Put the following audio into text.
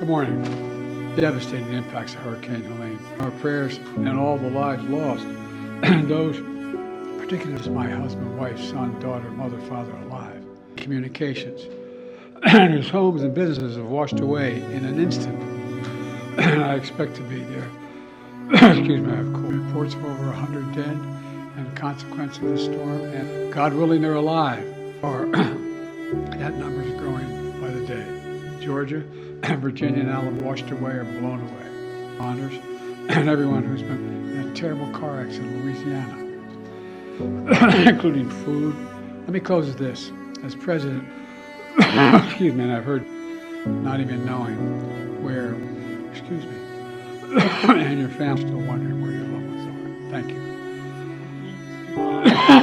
Good morning. Devastating impacts of Hurricane Helene. Our prayers and all the lives lost, and those, particularly my husband, wife, son, daughter, mother, father alive. Communications, and whose homes and businesses have washed away in an instant. And I expect to be there. Excuse me, I have reports of over 100 dead and consequence of this storm, and God willing they're alive, or that number is growing by the day. Georgia, Virginia, and Alabama washed away or blown away. Honors, and everyone who's been in a terrible car accident in Louisiana, including food. Let me close with this. As president, excuse me, and I've heard not even knowing where, excuse me, and your family still wondering where your loved ones are. Thank you.